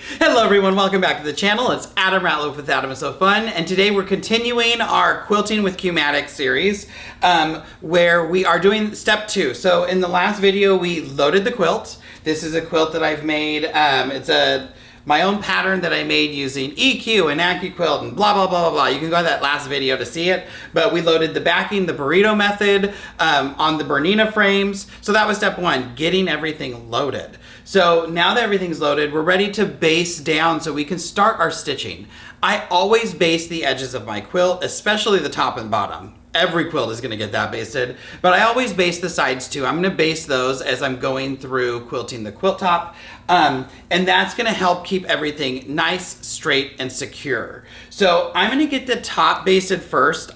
Hello everyone, welcome back to the channel. It's Adam Ratliff with Adam is So Fun, and today we're continuing our Quilting with Q-matic series, where we are doing step 2. So in the last video we loaded the quilt. This is a quilt that I've made. It's my own pattern that I made using EQ and AccuQuilt and blah blah blah blah blah. You can go to that last video to see it. But we loaded the backing, the burrito method, on the BERNINA frames. So that was step 1, getting everything loaded. So now that everything's loaded, we're ready to baste down so we can start our stitching. I always baste the edges of my quilt, especially the top and bottom. Every quilt is gonna get that basted, but I always baste the sides too. I'm gonna baste those as I'm going through quilting the quilt top, and that's gonna help keep everything nice, straight, and secure. So I'm gonna get the top basted first.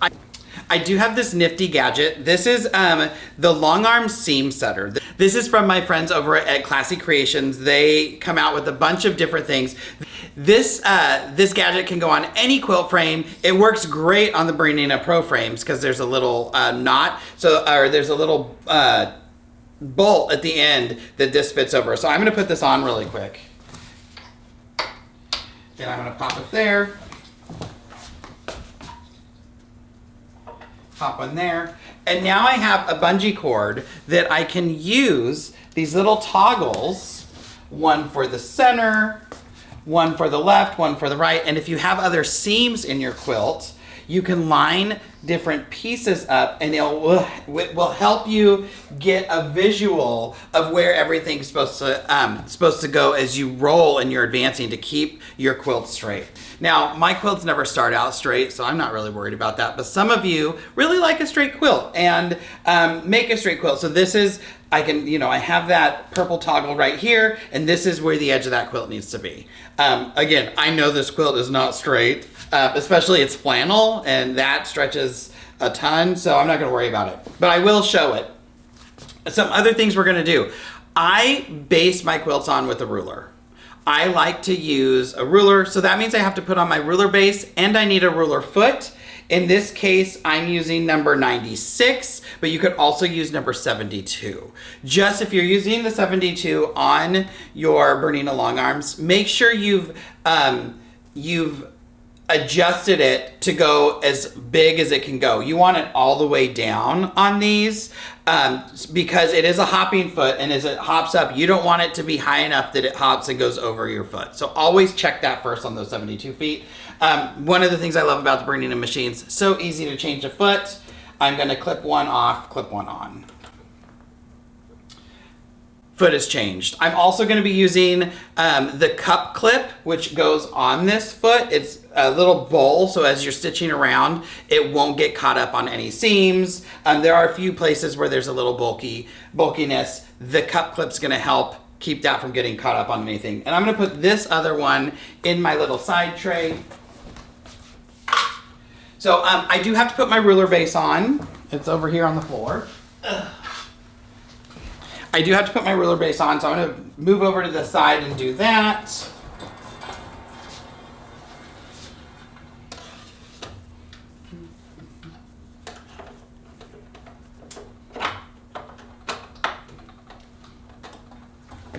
I do have this nifty gadget. This is the long arm seam setter. This is from my friends over at Classy Creations. They come out with a bunch of different things. This gadget can go on any quilt frame. It works great on the BERNINA Pro frames because there's a little knot, or there's a little bolt at the end that this fits over. So I'm gonna put this on really quick. And I'm gonna pop it there. Pop one there. And now I have a bungee cord that I can use these little toggles, one for the center, one for the left, one for the right. And if you have other seams in your quilt, you can line different pieces up and it will help you get a visual of where everything's supposed to go as you roll and you're advancing to keep your quilt straight. Now, my quilts never start out straight, so I'm not really worried about that. But some of you really like a straight quilt and make a straight quilt. So this is, I have that purple toggle right here, and this is where the edge of that quilt needs to be. Again, I know this quilt is not straight, especially it's flannel, and that stretches a ton, so I'm not gonna worry about it. But I will show it. Some other things we're gonna do. I base my quilts on with a ruler. I like to use a ruler, so that means I have to put on my ruler base and I need a ruler foot. In this case, I'm using number 96, but you could also use number 72. Just if you're using the 72 on your BERNINA long arms, make sure you've adjusted it to go as big as it can go. You want it all the way down on these because it is a hopping foot, and as it hops up, you don't want it to be high enough that it hops and goes over your foot. So always check that first on those 72 feet. One of the things I love about the BERNINA machines, so easy to change a foot. I'm gonna clip one off, clip one on. Foot is changed. I'm also going to be using the cup clip, which goes on this foot. It's a little bowl, so as you're stitching around, it won't get caught up on any seams. There are a few places where there's a little bulkiness. The cup clip's going to help keep that from getting caught up on anything. And I'm going to put this other one in my little side tray. So I do have to put my ruler base on. It's over here on the floor. I do have to put my ruler base on, so I'm going to move over to the side and do that.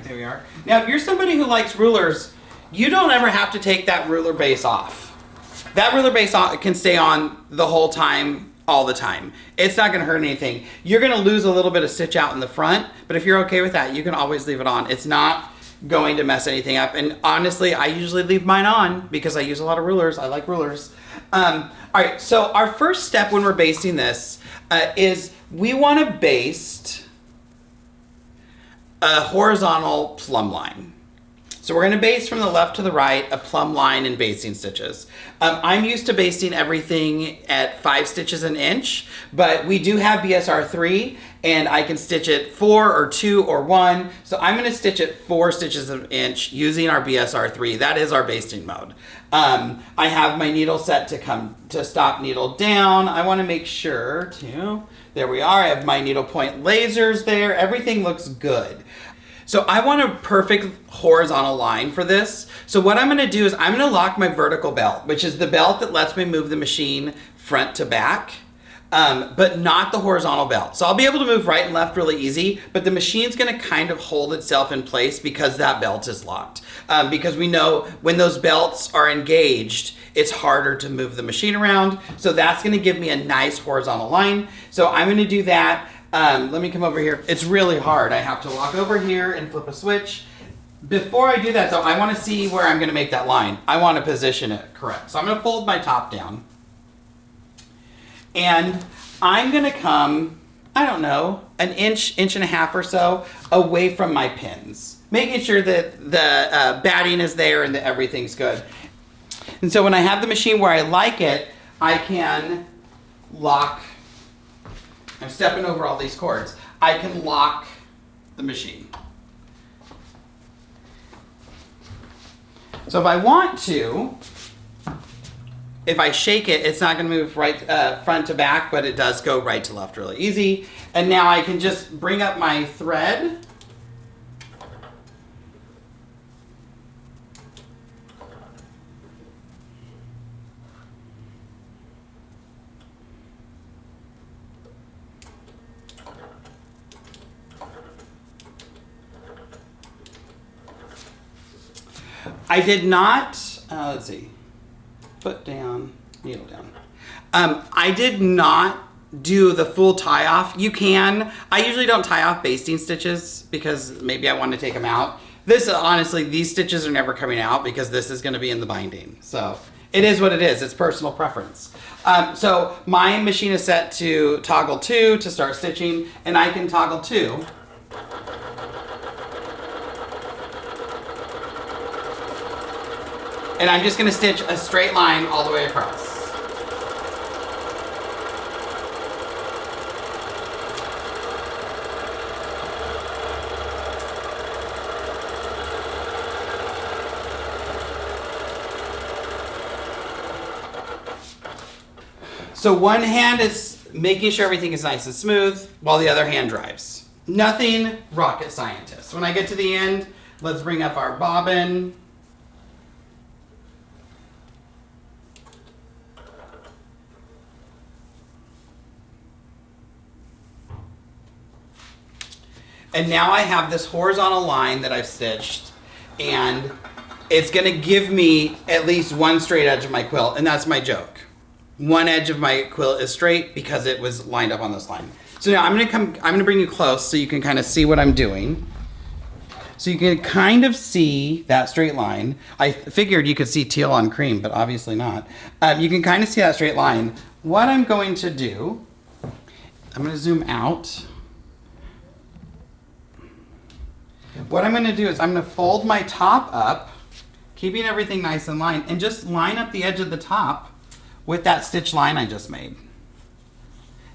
There we are. Now, if you're somebody who likes rulers, you don't ever have to take that ruler base off. That ruler base can stay on the whole time, all the time. It's not gonna hurt anything. You're gonna lose a little bit of stitch out in the front, but if you're okay with that, you can always leave it on. It's not going to mess anything up. And honestly, I usually leave mine on because I use a lot of rulers. I like rulers. All right, so our first step when we're basting this is we wanna baste a horizontal plumb line. So we're going to baste from the left to the right, a plumb line in basting stitches. I'm used to basting everything at 5 stitches an inch, but we do have BSR 3, and I can stitch it 4 or 2 or 1. So I'm going to stitch it 4 stitches an inch using our BSR 3. That is our basting mode. I have my needle set to stop needle down. I want to make sure to, there we are. I have my needle point lasers there. Everything looks good. So I want a perfect horizontal line for this. So what I'm gonna do is I'm gonna lock my vertical belt, which is the belt that lets me move the machine front to back. but not the horizontal belt. So I'll be able to move right and left really easy, but the machine's gonna kind of hold itself in place because that belt is locked. Because we know when those belts are engaged, it's harder to move the machine around. So that's gonna give me a nice horizontal line. So I'm gonna do that. Let me come over here. It's really hard. I have to walk over here and flip a switch. Before I do that though, I wanna see where I'm gonna make that line. I wanna position it correct. So I'm gonna fold my top down. And I'm gonna come, I don't know, an inch, inch and a half or so away from my pins, making sure that the batting is there and that everything's good. And so when I have the machine where I like it, I can lock, I'm stepping over all these cords, I can lock the machine. So if I want to, if I shake it, it's not going to move right front to back, but it does go right to left really easy. And now I can just bring up my thread. I did not, let's see. Foot down, needle down. I did not do the full tie off. You can. I usually don't tie off basting stitches because maybe I want to take them out. This, honestly, these stitches are never coming out because this is going to be in the binding. So it is what it is. It's personal preference. So my machine is set to toggle 2 to start stitching, and I can toggle 2. And I'm just gonna stitch a straight line all the way across. So one hand is making sure everything is nice and smooth while the other hand drives. Nothing rocket scientist. When I get to the end, let's bring up our bobbin. And now I have this horizontal line that I've stitched, and it's gonna give me at least one straight edge of my quilt, and that's my joke. One edge of my quilt is straight because it was lined up on this line. So now I'm gonna bring you close so you can kind of see what I'm doing. So you can kind of see that straight line. I figured you could see teal on cream, but obviously not. You can kind of see that straight line. What I'm going to do, I'm gonna zoom out. What I'm gonna do is I'm gonna fold my top up, keeping everything nice in line, and just line up the edge of the top with that stitch line I just made.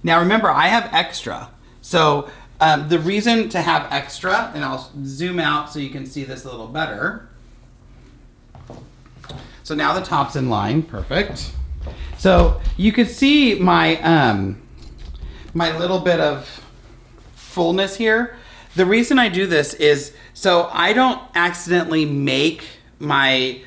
Now remember, I have extra. So the reason to have extra, and I'll zoom out so you can see this a little better. So now the top's in line, perfect. So you can see my, my little bit of fullness here. The reason I do this is so I don't accidentally make my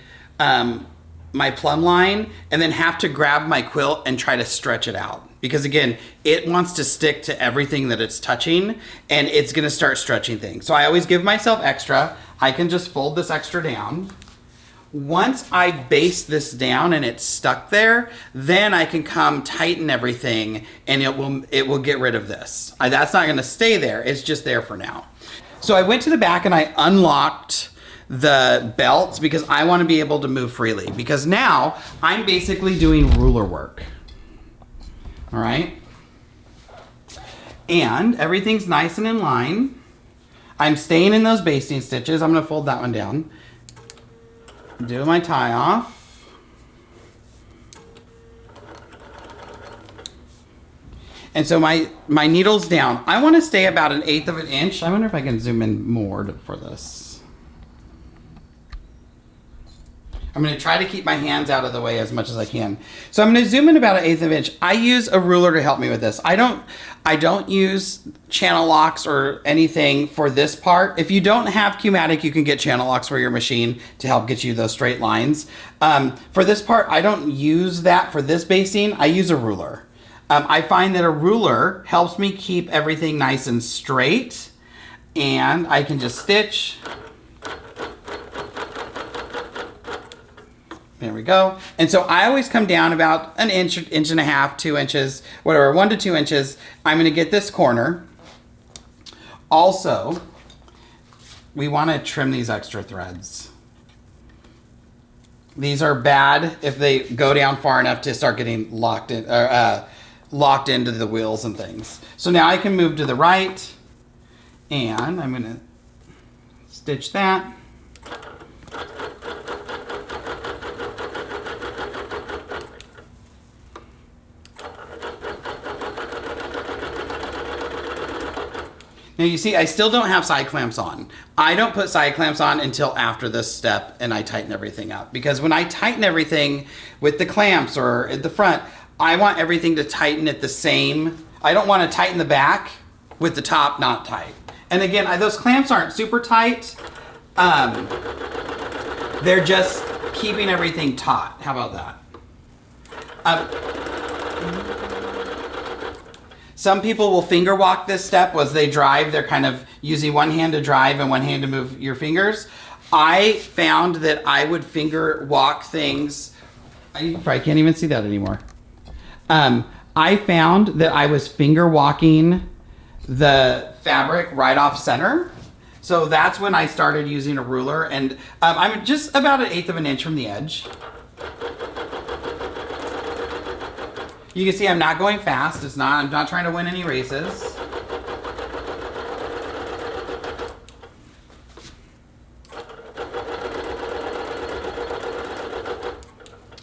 my plumb line and then have to grab my quilt and try to stretch it out. Because again, it wants to stick to everything that it's touching and it's gonna start stretching things. So I always give myself extra. I can just fold this extra down. Once I baste this down and it's stuck there, then I can come tighten everything and it will get rid of this. That's not gonna stay there, it's just there for now. So I went to the back and I unlocked the belts because I wanna be able to move freely because now I'm basically doing ruler work. All right? And everything's nice and in line. I'm staying in those basting stitches. I'm gonna fold that one down. Do my tie off. And so my needle's down. I want to stay about 1/8 of an inch. I wonder if I can zoom in more for this. I'm going to try to keep my hands out of the way as much as I can. So I'm going to zoom in about 1/8 of an inch. I use a ruler to help me with this. I don't use channel locks or anything for this part. If you don't have Q-matic, you can get channel locks for your machine to help get you those straight lines. For this part, I don't use that for this basting. I use a ruler. I find that a ruler helps me keep everything nice and straight, and I can just stitch. There we go. And so I always come down about an inch, inch and a half, 2 inches, whatever, 1 to 2 inches. I'm going to get this corner. Also, we want to trim these extra threads. These are bad if they go down far enough to start getting locked in, locked into the wheels and things. So now I can move to the right, and I'm going to stitch that. Now you see, I still don't have side clamps on. I don't put side clamps on until after this step and I tighten everything up. Because when I tighten everything with the clamps or at the front, I want everything to tighten at the same. I don't want to tighten the back with the top not tight. And again, those clamps aren't super tight. They're just keeping everything taut. How about that? Some people will finger walk this step as they drive. They're kind of using one hand to drive and one hand to move your fingers. I found that I would finger walk things. You probably can't even see that anymore. I found that I was finger walking the fabric right off center. So that's when I started using a ruler, and I'm just about 1/8 of an inch from the edge. You can see I'm not going fast. I'm not trying to win any races.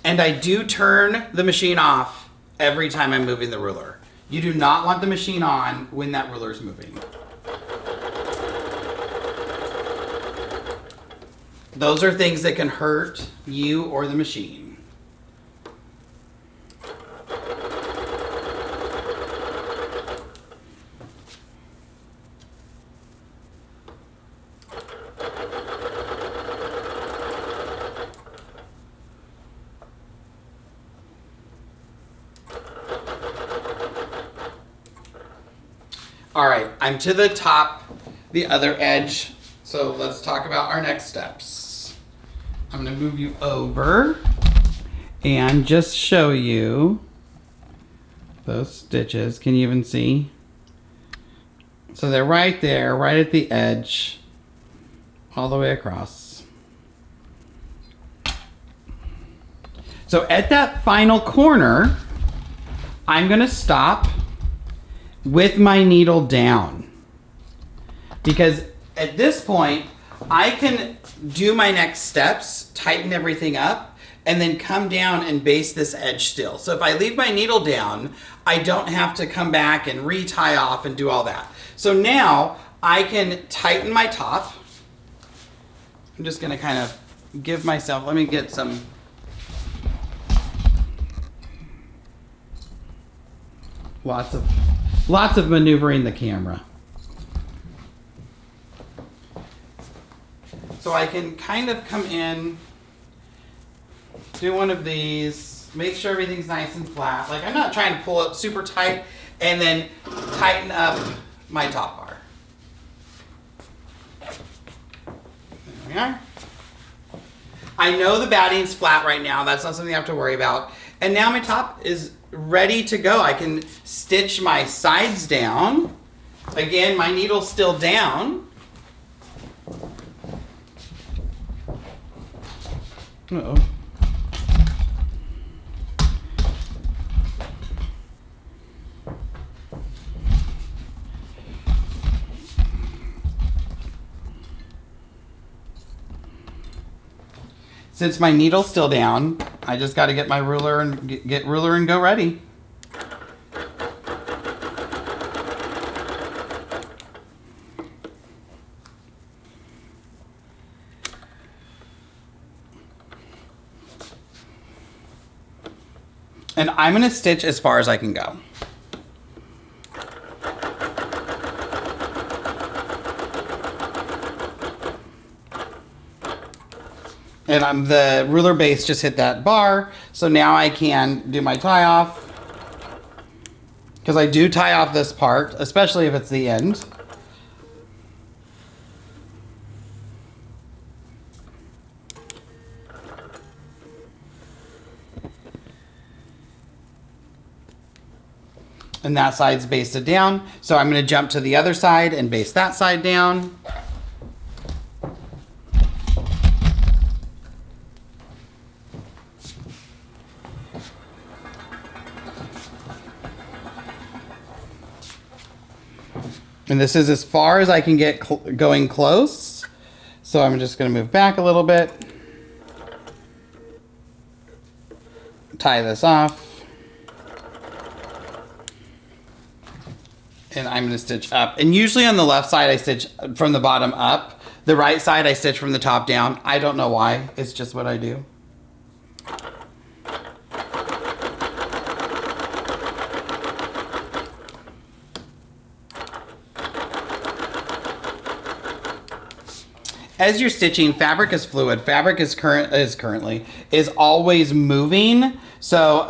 And I do turn the machine off every time I'm moving the ruler. You do not want the machine on when that ruler is moving. Those are things that can hurt you or the machine. All right, I'm to the top, the other edge. So let's talk about our next steps. I'm gonna move you over and just show you those stitches. Can you even see? So they're right there, right at the edge, all the way across. So at that final corner, I'm gonna stop with my needle down, because at this point I can do my next steps, tighten everything up, and then come down and baste this edge still. So if I leave my needle down, I don't have to come back and re-tie off and do all that. So now I can tighten my top. I'm just gonna kind of give myself, let me get some lots of maneuvering the camera. So I can kind of come in, do one of these, make sure everything's nice and flat. Like I'm not trying to pull it super tight and then tighten up my top bar. There we are. I know the batting's flat right now. That's not something I have to worry about. And now my top is ready to go. I can stitch my sides down. Again, my needle's still down. Uh-oh. Since my needle's still down, I just got to get my ruler and get ruler and go ready. And I'm going to stitch as far as I can go. And the ruler base just hit that bar, so now I can do my tie off. because I do tie off this part, especially if it's the end. And that side's basted down. So I'm going to jump to the other side and baste that side down. And this is as far as I can get going close. So I'm just going to move back a little bit. Tie this off. And I'm going to stitch up. And usually on the left side, I stitch from the bottom up. The right side, I stitch from the top down. I don't know why. It's just what I do. As you're stitching, fabric is fluid. Fabric is always moving. So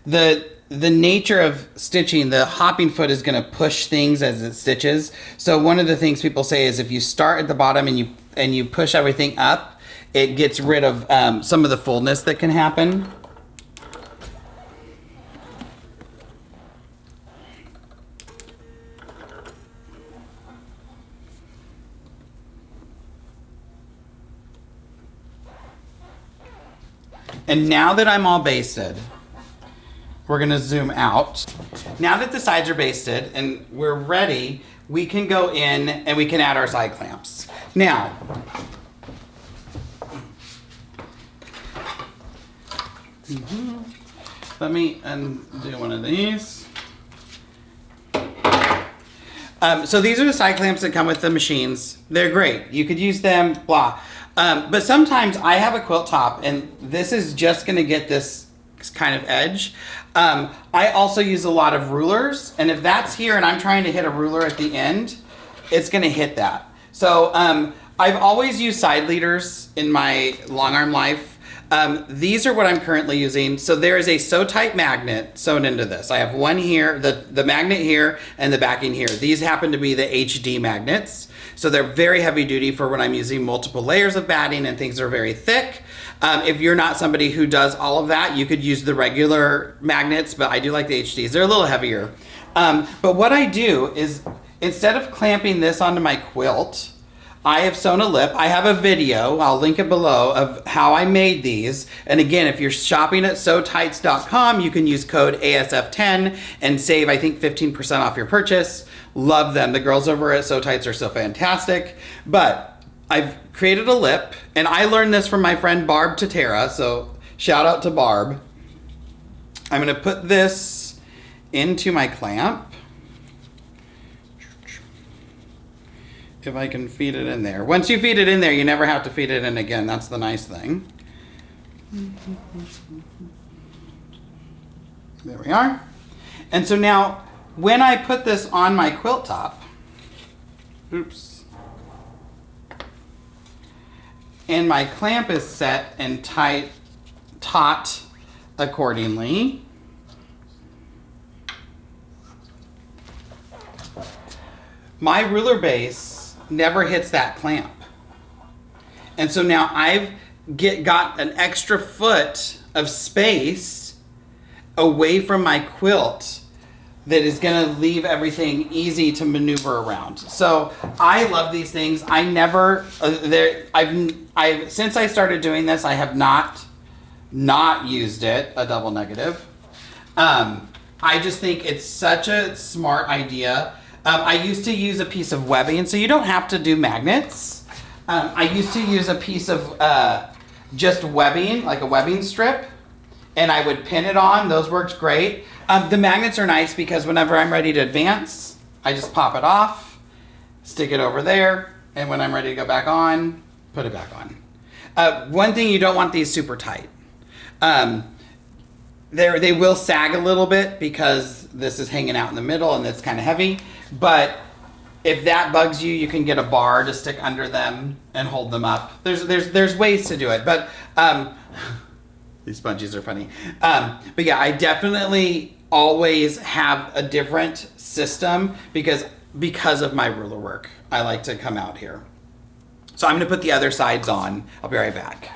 the nature of stitching, the hopping foot is going to push things as it stitches. So one of the things people say is if you start at the bottom and you push everything up, it gets rid of some of the fullness that can happen. And now that I'm all basted, we're gonna zoom out. Now that the sides are basted and we're ready, we can go in and we can add our side clamps. Now, let me undo one of these. So these are the side clamps that come with the machines. They're great. You could use them, blah. But sometimes I have a quilt top and this is just gonna get this kind of edge. I also use a lot of rulers, and if that's here and I'm trying to hit a ruler at the end, it's gonna hit that. So I've always used side leaders in my long arm life. These are what I'm currently using. So there is a sew tight magnet sewn into this. I have one here, the magnet here, and the backing here. These happen to be the HD magnets. So they're very heavy duty for when I'm using multiple layers of batting and things are very thick. If you're not somebody who does all of that, you could use the regular magnets, but I do like the HDs. They're a little heavier. But what I do is, instead of clamping this onto my quilt, I have sewn a lip. I have a video, I'll link it below, of how I made these. And again, if you're shopping at sewtights.com, you can use code ASF10 and save, I think, 15% off your purchase. Love them. The girls over at Sew Tights are so fantastic. But I've created a lip, and I learned this from my friend Barb Tatera, so shout out to Barb. I'm gonna put this into my clamp. If I can feed it in there. Once you feed it in there, you never have to feed it in again. That's the nice thing. There we are. And so now, when I put this on my quilt top, oops, and my clamp is set and taut accordingly, my ruler base never hits that clamp. And so now I've got an extra foot of space away from my quilt that is gonna leave everything easy to maneuver around. So I love these things. I never, since I started doing this, I have not used it, a double negative. I just think it's such a smart idea. I used to use a piece of webbing, so you don't have to do magnets. I used to use a piece of just webbing, like a webbing strip, and I would pin it on. Those worked great. The magnets are nice because whenever I'm ready to advance, I just pop it off, stick it over there, and when I'm ready to go back on, put it back on. One thing, you don't want these super tight. They will sag a little bit because this is hanging out in the middle and it's kind of heavy. But if that bugs you, you can get a bar to stick under them and hold them up. There's ways to do it, but these sponges are funny. But yeah, I definitely always have a different system because of my ruler work. I like to come out here. So I'm gonna put the other sides on. I'll be right back.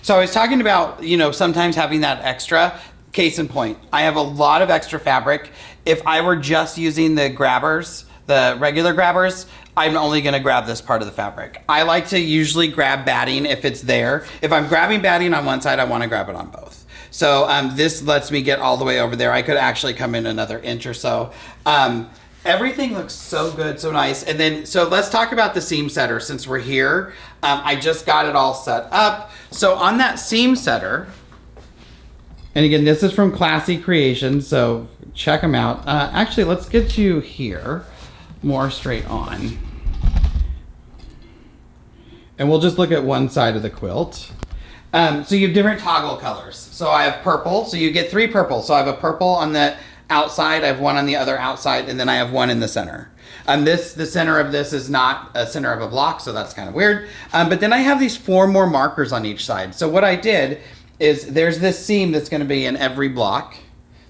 So I was talking about, you know, sometimes having that extra. Case in point, I have a lot of extra fabric. If I were just using the grabbers, the regular grabbers, I'm only gonna grab this part of the fabric. I like to usually grab batting if it's there. If I'm grabbing batting on one side, I wanna grab it on both. So this lets me get all the way over there. I could actually come in another inch or so. Everything looks so good, so nice. And then, so let's talk about the seam setter since we're here. I just got it all set up. So on that seam setter, and again, this is from Classy Creations, so check them out. Actually, let's get you here, more straight on. And we'll just look at one side of the quilt. So you have different toggle colors. So I have purple, so you get 3 purple. So I have a purple on the outside, I have one on the other outside, and then I have one in the center. The center of this is not a center of a block, so that's kind of weird. But then I have these 4 more markers on each side. So what I did is there's this seam that's gonna be in every block.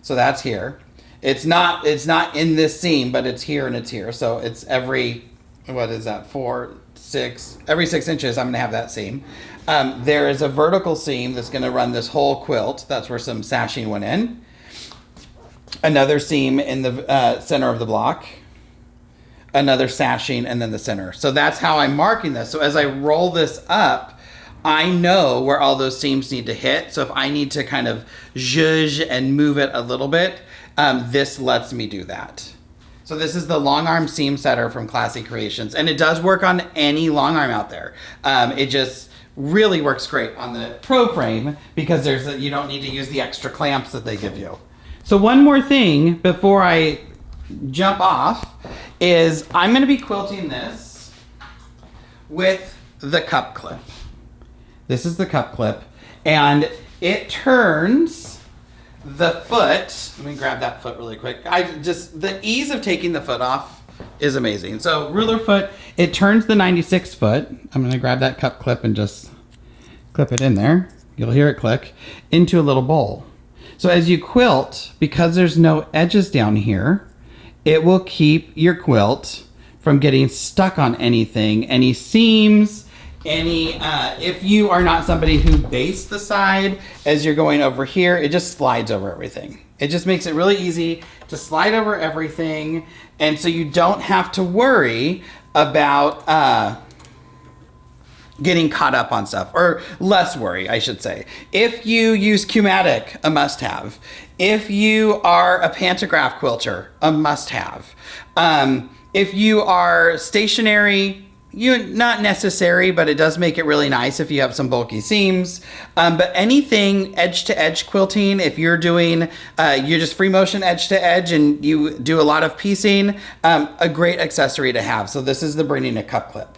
So that's here. It's not in this seam, but it's here and it's here. So it's every, what is that, 4, 6, every 6 inches I'm gonna have that seam. There is a vertical seam that's gonna run this whole quilt. That's where some sashing went in. Another seam in the center of the block. Another sashing, and then the center. So that's how I'm marking this. So as I roll this up, I know where all those seams need to hit. So if I need to kind of zhuzh and move it a little bit, this lets me do that. So this is the long arm seam setter from Classy Creations, and it does work on any long arm out there. It just really works great on the Pro frame because you don't need to use the extra clamps that they give you. So one more thing before I jump off is I'm going to be quilting this with the cup clip. This is the cup clip, and it turns the foot. Let me grab that foot really quick. The ease of taking the foot off is amazing. So ruler foot, it turns the 96 foot. I'm going to grab that cup clip and just clip it in there. You'll hear it click into a little bowl. So as you quilt, because there's no edges down here, it will keep your quilt from getting stuck on anything, any seams, if you are not somebody who bastes the side as you're going over here, it just slides over everything. It just makes it really easy to slide over everything, and so you don't have to worry about getting caught up on stuff, or less worry, I should say. If you use Q-matic, a must-have. If you are a pantograph quilter, a must-have. If you are stationary, not necessary, but it does make it really nice if you have some bulky seams. But anything edge-to-edge quilting, if you're doing, you're just free motion edge-to-edge and you do a lot of piecing, a great accessory to have. So this is the BERNINA cup clip.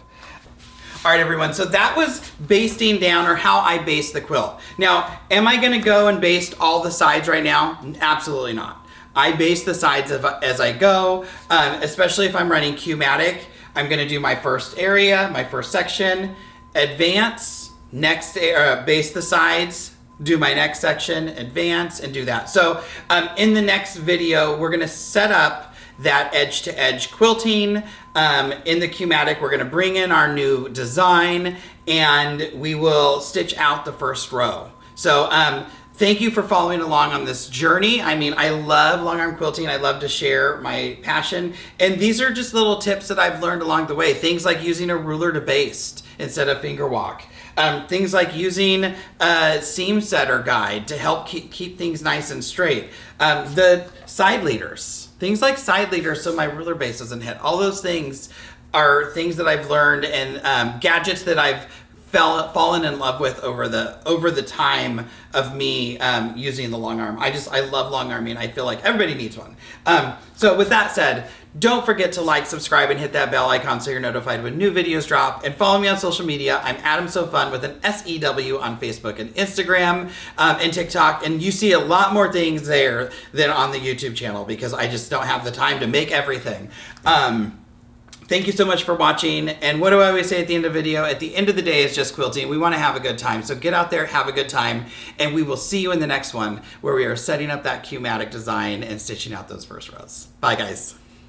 All right, everyone, so that was basting down, or how I baste the quilt. Now, am I gonna go and baste all the sides right now? Absolutely not. I baste the sides as I go, especially if I'm running Q-matic. I'm gonna do my first area, my first section, advance, next, baste the sides, do my next section, advance, and do that. So in the next video, we're gonna set up that edge-to-edge quilting. In the Q-matic, we're gonna bring in our new design, and we will stitch out the first row. So thank you for following along on this journey. I mean, I love long arm quilting. I love to share my passion. And these are just little tips that I've learned along the way. Things like using a ruler to baste instead of finger walk. Things like using a seam setter guide to help keep things nice and straight. The side leaders. Things like side leaders so my ruler base doesn't hit. All those things are things that I've learned, and gadgets that I've fallen in love with over the time of me using the long arm. I love long arming. I feel like everybody needs one. So with that said, don't forget to like, subscribe, and hit that bell icon so you're notified when new videos drop. And follow me on social media. I'm Adam So Fun with an SEW on Facebook and Instagram and TikTok. And you see a lot more things there than on the YouTube channel because I just don't have the time to make everything. Thank you so much for watching. And what do I always say at the end of the video? At the end of the day, it's just quilting. We want to have a good time. So get out there, have a good time, and we will see you in the next one where we are setting up that Q-matic design and stitching out those first rows. Bye, guys.